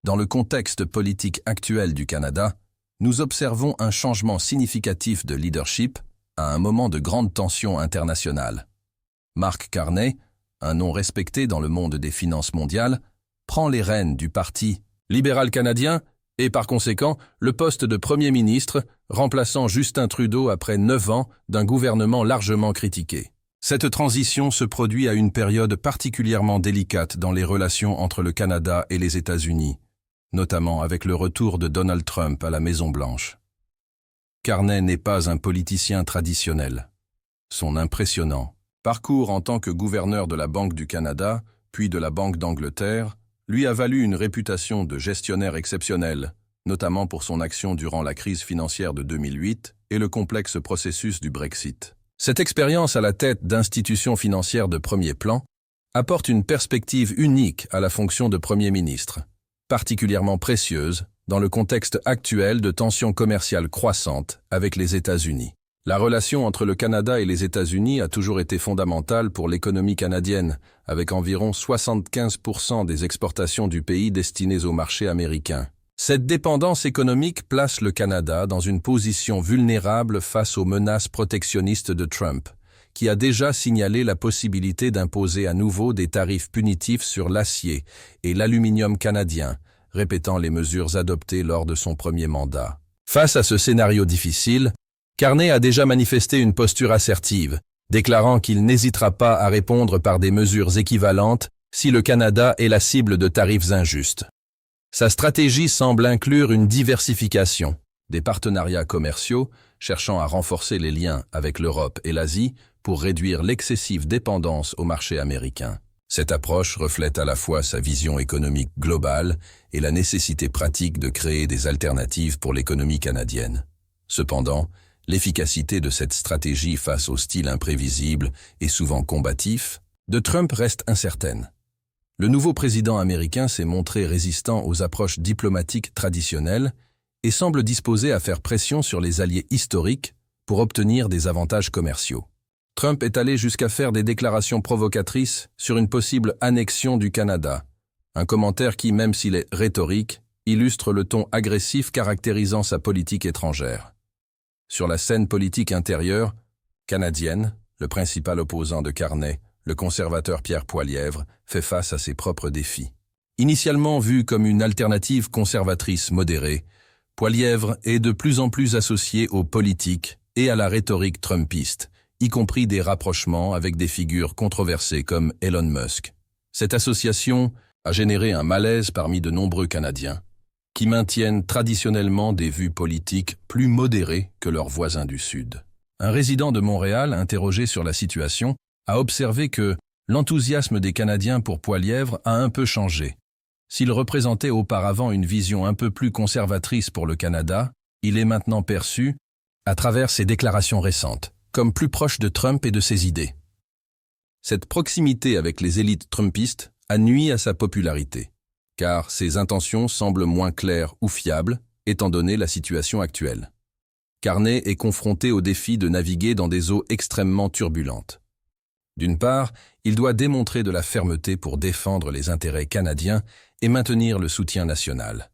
Dans le contexte politique actuel du Canada, nous observons un changement significatif de leadership à un moment de grande tension internationale. Mark Carney, un nom respecté dans le monde des finances mondiales, prend les rênes du Parti libéral canadien et par conséquent le poste de Premier ministre, remplaçant Justin Trudeau après 9 ans d'un gouvernement largement critiqué. Cette transition se produit à une période particulièrement délicate dans les relations entre le Canada et les États-Unis, notamment avec le retour de Donald Trump à la Maison-Blanche. Carney n'est pas un politicien traditionnel. Son impressionnant parcours en tant que gouverneur de la Banque du Canada, puis de la Banque d'Angleterre, lui a valu une réputation de gestionnaire exceptionnel, notamment pour son action durant la crise financière de 2008 et le complexe processus du Brexit. Cette expérience à la tête d'institutions financières de premier plan apporte une perspective unique à la fonction de Premier ministre, particulièrement précieuse dans le contexte actuel de tensions commerciales croissantes avec les États-Unis. La relation entre le Canada et les États-Unis a toujours été fondamentale pour l'économie canadienne, avec environ 75% des exportations du pays destinées au marché américain. Cette dépendance économique place le Canada dans une position vulnérable face aux menaces protectionnistes de Trump, qui a déjà signalé la possibilité d'imposer à nouveau des tarifs punitifs sur l'acier et l'aluminium canadien, répétant les mesures adoptées lors de son premier mandat. Face à ce scénario difficile, Carney a déjà manifesté une posture assertive, déclarant qu'il n'hésitera pas à répondre par des mesures équivalentes si le Canada est la cible de tarifs injustes. Sa stratégie semble inclure une diversification, des partenariats commerciaux cherchant à renforcer les liens avec l'Europe et l'Asie pour réduire l'excessive dépendance au marché américain. Cette approche reflète à la fois sa vision économique globale et la nécessité pratique de créer des alternatives pour l'économie canadienne. Cependant, l'efficacité de cette stratégie face au style imprévisible et souvent combatif de Trump reste incertaine. Le nouveau président américain s'est montré résistant aux approches diplomatiques traditionnelles et semble disposé à faire pression sur les alliés historiques pour obtenir des avantages commerciaux. Trump est allé jusqu'à faire des déclarations provocatrices sur une possible annexion du Canada, un commentaire qui, même s'il est rhétorique, illustre le ton agressif caractérisant sa politique étrangère. Sur la scène politique intérieure canadienne, le principal opposant de Carney, le conservateur Pierre Poilievre, fait face à ses propres défis. Initialement vu comme une alternative conservatrice modérée, Poilievre est de plus en plus associé aux politiques et à la rhétorique trumpiste, y compris des rapprochements avec des figures controversées comme Elon Musk. Cette association a généré un malaise parmi de nombreux Canadiens, qui maintiennent traditionnellement des vues politiques plus modérées que leurs voisins du Sud. Un résident de Montréal, interrogé sur la situation, a observé que l'enthousiasme des Canadiens pour Poilievre a un peu changé. S'il représentait auparavant une vision un peu plus conservatrice pour le Canada, il est maintenant perçu, à travers ses déclarations récentes, comme plus proche de Trump et de ses idées. Cette proximité avec les élites trumpistes a nui à sa popularité, car ses intentions semblent moins claires ou fiables, étant donné la situation actuelle. Carney est confronté au défi de naviguer dans des eaux extrêmement turbulentes. D'une part, il doit démontrer de la fermeté pour défendre les intérêts canadiens et maintenir le soutien national.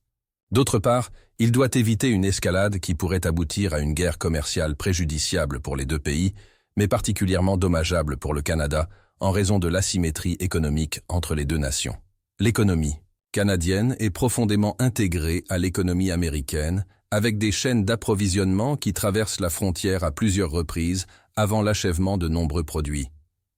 D'autre part, il doit éviter une escalade qui pourrait aboutir à une guerre commerciale préjudiciable pour les deux pays, mais particulièrement dommageable pour le Canada en raison de l'asymétrie économique entre les deux nations. L'économie canadienne est profondément intégrée à l'économie américaine, avec des chaînes d'approvisionnement qui traversent la frontière à plusieurs reprises avant l'achèvement de nombreux produits.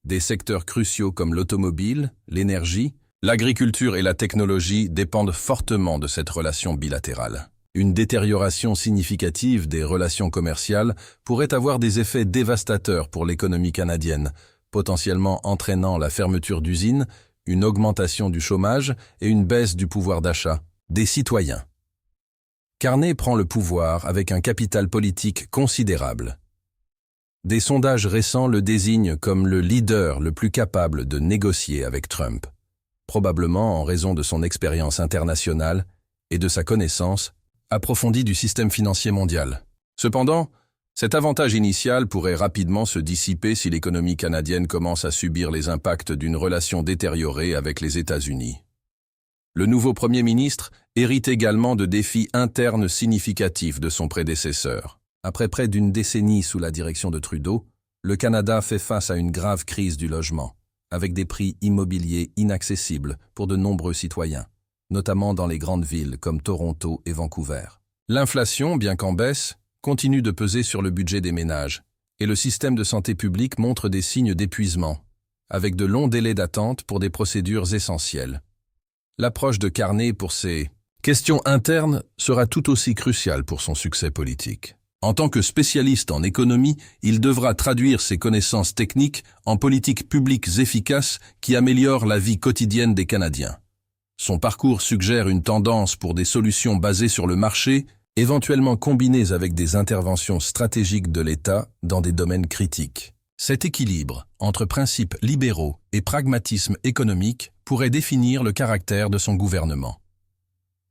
Des secteurs cruciaux comme l'automobile, l'énergie, l'agriculture et la technologie dépendent fortement de cette relation bilatérale. Une détérioration significative des relations commerciales pourrait avoir des effets dévastateurs pour l'économie canadienne, potentiellement entraînant la fermeture d'usines, une augmentation du chômage et une baisse du pouvoir d'achat des citoyens. Carney prend le pouvoir avec un capital politique considérable. Des sondages récents le désignent comme le leader le plus capable de négocier avec Trump, probablement en raison de son expérience internationale et de sa connaissance approfondie du système financier mondial. Cependant, cet avantage initial pourrait rapidement se dissiper si l'économie canadienne commence à subir les impacts d'une relation détériorée avec les États-Unis. Le nouveau Premier ministre hérite également de défis internes significatifs de son prédécesseur. Après près d'une décennie sous la direction de Trudeau, le Canada fait face à une grave crise du logement, avec des prix immobiliers inaccessibles pour de nombreux citoyens, notamment dans les grandes villes comme Toronto et Vancouver. L'inflation, bien qu'en baisse, continue de peser sur le budget des ménages, et le système de santé publique montre des signes d'épuisement, avec de longs délais d'attente pour des procédures essentielles. L'approche de Carney pour ces questions internes sera tout aussi cruciale pour son succès politique. En tant que spécialiste en économie, il devra traduire ses connaissances techniques en politiques publiques efficaces qui améliorent la vie quotidienne des Canadiens. Son parcours suggère une tendance pour des solutions basées sur le marché, éventuellement combinées avec des interventions stratégiques de l'État dans des domaines critiques. Cet équilibre entre principes libéraux et pragmatisme économique pourrait définir le caractère de son gouvernement.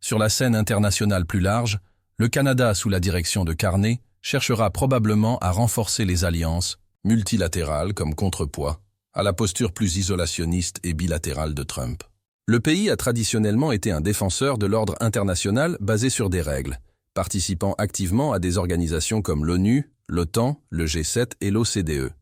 Sur la scène internationale plus large, le Canada, sous la direction de Carney, cherchera probablement à renforcer les alliances multilatérales comme contrepoids à la posture plus isolationniste et bilatérale de Trump. Le pays a traditionnellement été un défenseur de l'ordre international basé sur des règles, participant activement à des organisations comme l'ONU, l'OTAN, le G7 et l'OCDE.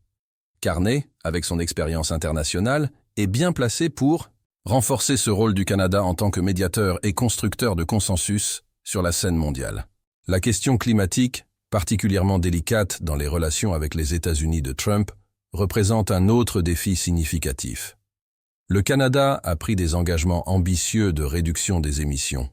Carney, avec son expérience internationale, est bien placé pour renforcer ce rôle du Canada en tant que médiateur et constructeur de consensus sur la scène mondiale. La question climatique, particulièrement délicate dans les relations avec les États-Unis de Trump, représente un autre défi significatif. Le Canada a pris des engagements ambitieux de réduction des émissions,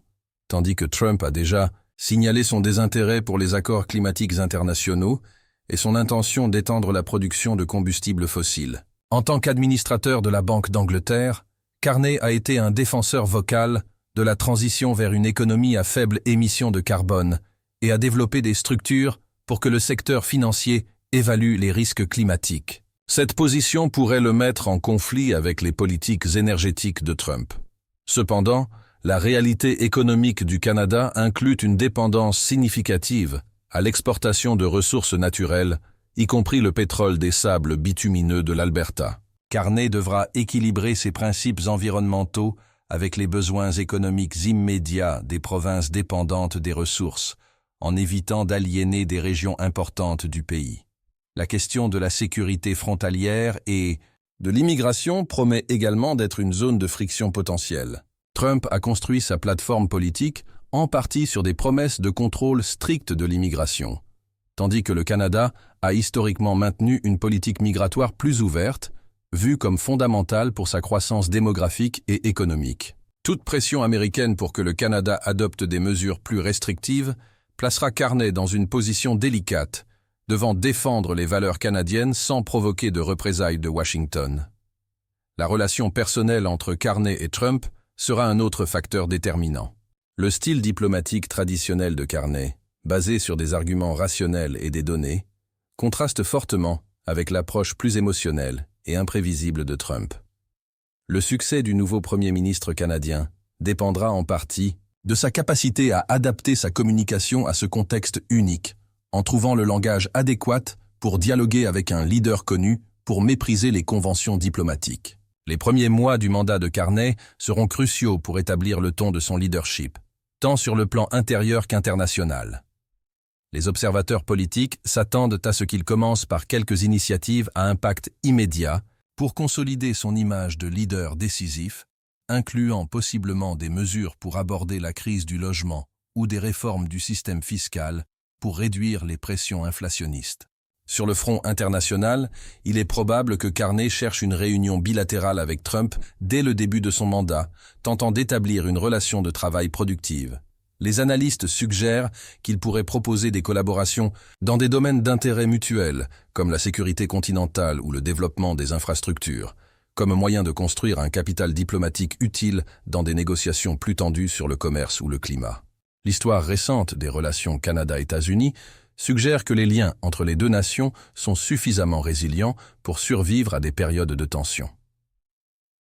tandis que Trump a déjà signalé son désintérêt pour les accords climatiques internationaux et son intention d'étendre la production de combustibles fossiles. En tant qu'administrateur de la Banque d'Angleterre, Carney a été un défenseur vocal de la transition vers une économie à faible émission de carbone et a développé des structures pour que le secteur financier évalue les risques climatiques. Cette position pourrait le mettre en conflit avec les politiques énergétiques de Trump. Cependant, la réalité économique du Canada inclut une dépendance significative à l'exportation de ressources naturelles, y compris le pétrole des sables bitumineux de l'Alberta. Carney devra équilibrer ses principes environnementaux avec les besoins économiques immédiats des provinces dépendantes des ressources, en évitant d'aliéner des régions importantes du pays. La question de la sécurité frontalière et de l'immigration promet également d'être une zone de friction potentielle. Trump a construit sa plateforme politique en partie sur des promesses de contrôle strict de l'immigration, tandis que le Canada a historiquement maintenu une politique migratoire plus ouverte, vue comme fondamentale pour sa croissance démographique et économique. Toute pression américaine pour que le Canada adopte des mesures plus restrictives placera Carney dans une position délicate, devant défendre les valeurs canadiennes sans provoquer de représailles de Washington. La relation personnelle entre Carney et Trump sera un autre facteur déterminant. Le style diplomatique traditionnel de Carney, basé sur des arguments rationnels et des données, contraste fortement avec l'approche plus émotionnelle et imprévisible de Trump. Le succès du nouveau Premier ministre canadien dépendra en partie de sa capacité à adapter sa communication à ce contexte unique, en trouvant le langage adéquat pour dialoguer avec un leader connu pour mépriser les conventions diplomatiques. Les premiers mois du mandat de Carney seront cruciaux pour établir le ton de son leadership, tant sur le plan intérieur qu'international. Les observateurs politiques s'attendent à ce qu'il commence par quelques initiatives à impact immédiat pour consolider son image de leader décisif, incluant possiblement des mesures pour aborder la crise du logement ou des réformes du système fiscal pour réduire les pressions inflationnistes. Sur le front international, il est probable que Carney cherche une réunion bilatérale avec Trump dès le début de son mandat, tentant d'établir une relation de travail productive. Les analystes suggèrent qu'il pourrait proposer des collaborations dans des domaines d'intérêt mutuel, comme la sécurité continentale ou le développement des infrastructures, comme moyen de construire un capital diplomatique utile dans des négociations plus tendues sur le commerce ou le climat. L'histoire récente des relations Canada-États-Unis suggère que les liens entre les deux nations sont suffisamment résilients pour survivre à des périodes de tension.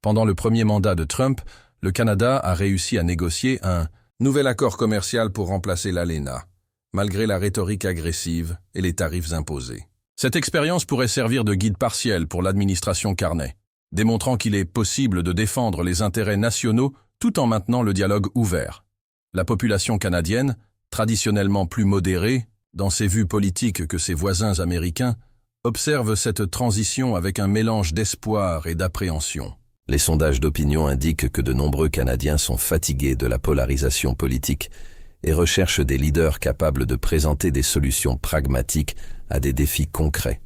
Pendant le premier mandat de Trump, le Canada a réussi à négocier un nouvel accord commercial pour remplacer l'ALENA, malgré la rhétorique agressive et les tarifs imposés. Cette expérience pourrait servir de guide partiel pour l'administration Carney, démontrant qu'il est possible de défendre les intérêts nationaux tout en maintenant le dialogue ouvert. La population canadienne, traditionnellement plus modérée, dans ses vues politiques que ses voisins américains, observe cette transition avec un mélange d'espoir et d'appréhension. Les sondages d'opinion indiquent que de nombreux Canadiens sont fatigués de la polarisation politique et recherchent des leaders capables de présenter des solutions pragmatiques à des défis concrets.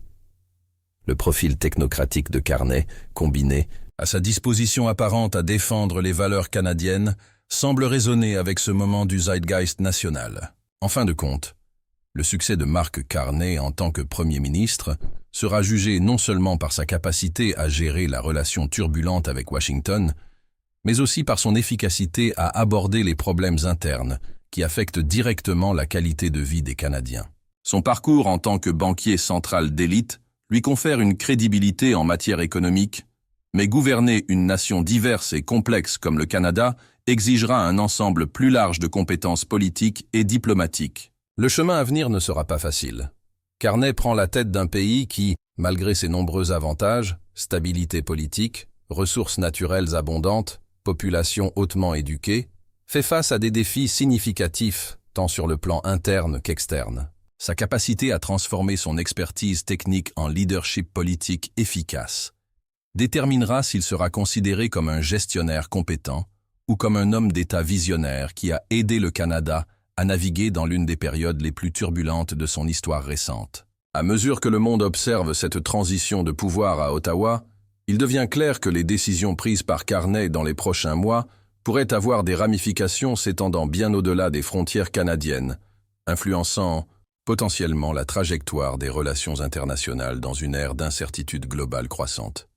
Le profil technocratique de Carney, combiné à sa disposition apparente à défendre les valeurs canadiennes, semble résonner avec ce moment du zeitgeist national. En fin de compte, le succès de Mark Carney en tant que Premier ministre sera jugé non seulement par sa capacité à gérer la relation turbulente avec Washington, mais aussi par son efficacité à aborder les problèmes internes qui affectent directement la qualité de vie des Canadiens. Son parcours en tant que banquier central d'élite lui confère une crédibilité en matière économique, mais gouverner une nation diverse et complexe comme le Canada exigera un ensemble plus large de compétences politiques et diplomatiques. Le chemin à venir ne sera pas facile. Carney prend la tête d'un pays qui, malgré ses nombreux avantages, stabilité politique, ressources naturelles abondantes, population hautement éduquée, fait face à des défis significatifs, tant sur le plan interne qu'externe. Sa capacité à transformer son expertise technique en leadership politique efficace déterminera s'il sera considéré comme un gestionnaire compétent ou comme un homme d'État visionnaire qui a aidé le Canada à naviguer dans l'une des périodes les plus turbulentes de son histoire récente. À mesure que le monde observe cette transition de pouvoir à Ottawa, il devient clair que les décisions prises par Carney dans les prochains mois pourraient avoir des ramifications s'étendant bien au-delà des frontières canadiennes, influençant potentiellement la trajectoire des relations internationales dans une ère d'incertitude globale croissante.